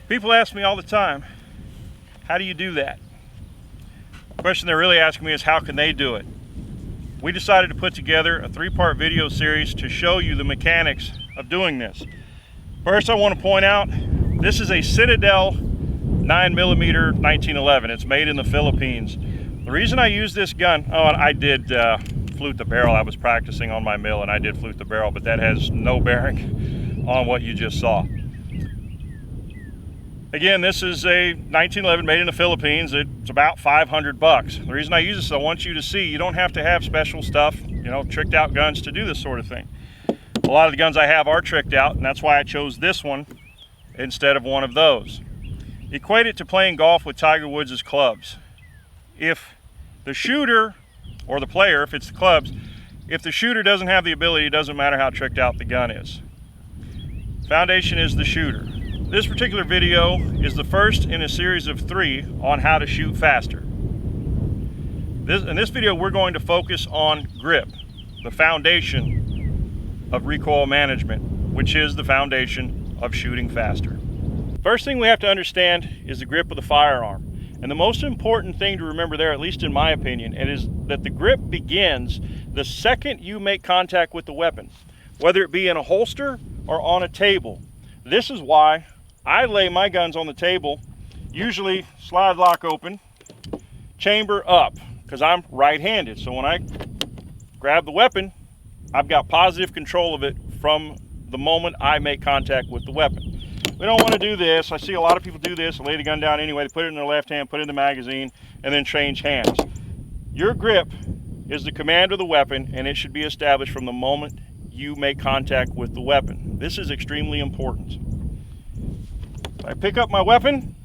People ask me all the time, how do you do that? The question they're really asking me is, how can they do it? We decided to put together a 3-part video series to show you the mechanics of doing this. First, I want to point out, this is a Citadel 9mm 1911. It's made in the Philippines. The reason I use this gun, I did flute the barrel. I was practicing on my mill and I did flute the barrel, but that has no bearing on what you just saw. Again, this is a 1911 made in the Philippines. It's about 500 bucks. The reason I use this is I want you to see you don't have to have special stuff, tricked out guns to do this sort of thing. A lot of the guns I have are tricked out, and that's why I chose this one instead of one of those. Equate it to playing golf with Tiger Woods' clubs. If the shooter, or the player, if it's the clubs, if the shooter doesn't have the ability, it doesn't matter how tricked out the gun is. Foundation is the shooter. This particular video is the first in a series of 3 on how to shoot faster. In this video, we're going to focus on grip, the foundation of recoil management, which is the foundation of shooting faster. First thing we have to understand is the grip of the firearm. And the most important thing to remember there, at least in my opinion, is that the grip begins the second you make contact with the weapon, whether it be in a holster or on a table. This is why I lay my guns on the table, usually slide lock open, chamber up, because I'm right-handed. So when I grab the weapon, I've got positive control of it from the moment I make contact with the weapon. We don't want to do this. I see a lot of people do this, lay the gun down anyway, they put it in their left hand, put it in the magazine, and then change hands. Your grip is the command of the weapon, and it should be established from the moment you make contact with the weapon. This is extremely important. I pick up my weapon,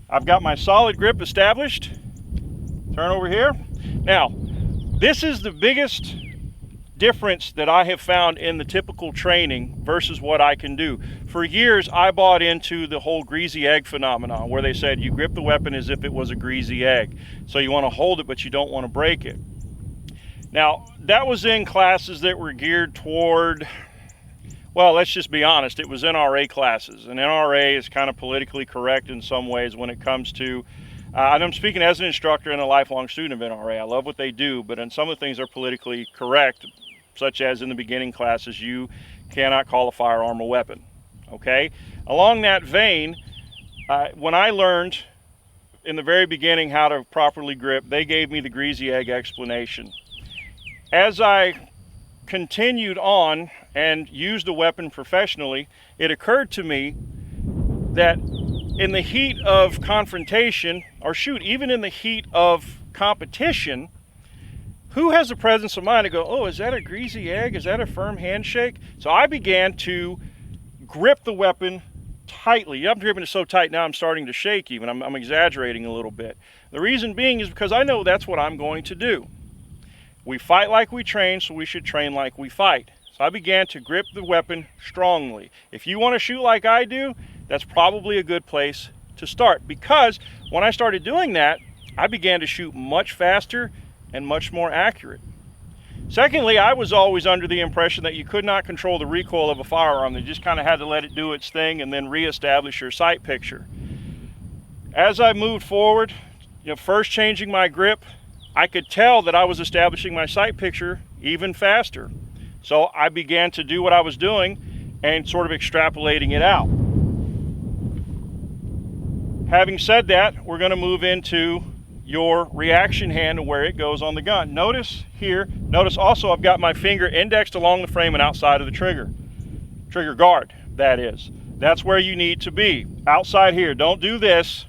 I've got my solid grip established. Turn over here. Now, this is the biggest difference that I have found in the typical training versus what I can do. For years, I bought into the whole greasy egg phenomenon, where they said you grip the weapon as if it was a greasy egg. So you want to hold it, but you don't want to break it. Now, that was in classes that were geared toward, well, let's just be honest, it was NRA classes. And NRA is kind of politically correct in some ways when it comes to, and I'm speaking as an instructor and a lifelong student of NRA. I love what they do, but in some of the things they're politically correct, such as in the beginning classes, you cannot call a firearm a weapon, okay? Along that vein, when I learned in the very beginning how to properly grip, they gave me the greasy egg explanation. As I continued on and used a weapon professionally, it occurred to me that in the heat of confrontation, or shoot, even in the heat of competition, who has the presence of mind to go, oh, is that a greasy egg? Is that a firm handshake? So I began to grip the weapon tightly. I'm gripping it so tight now I'm starting to shake even. I'm exaggerating a little bit. The reason being is because I know that's what I'm going to do. We fight like we train, so we should train like we fight. So I began to grip the weapon strongly. If you want to shoot like I do, that's probably a good place to start, because when I started doing that, I began to shoot much faster and much more accurate. Secondly, I was always under the impression that you could not control the recoil of a firearm. You just kind of had to let it do its thing and then reestablish your sight picture. As I moved forward, first changing my grip, I could tell that I was establishing my sight picture even faster. So I began to do what I was doing and sort of extrapolating it out. Having said that, we're going to move into your reaction hand and where it goes on the gun. Notice here, notice also I've got my finger indexed along the frame and outside of the trigger guard, that is. That's where you need to be. Outside here, don't do this.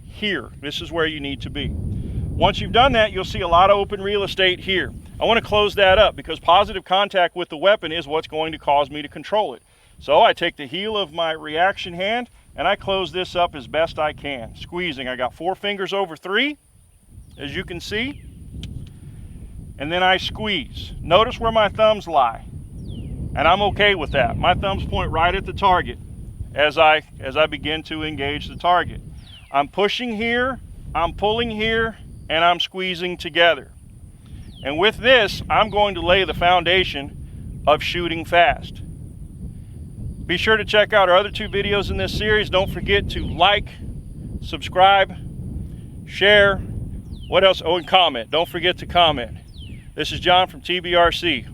Here, this is where you need to be. Once you've done that, you'll see a lot of open real estate here. I want to close that up because positive contact with the weapon is what's going to cause me to control it. So I take the heel of my reaction hand and I close this up as best I can, squeezing. I got 4 fingers over 3, as you can see, and then I squeeze. Notice where my thumbs lie, and I'm okay with that. My thumbs point right at the target as I begin to engage the target. I'm pushing here, I'm pulling here, and I'm squeezing together. And with this, I'm going to lay the foundation of shooting fast. Be sure to check out our other 2 videos in this series. Don't forget to like, subscribe, share, what else? Oh, and comment. Don't forget to comment. This is John from TBRC.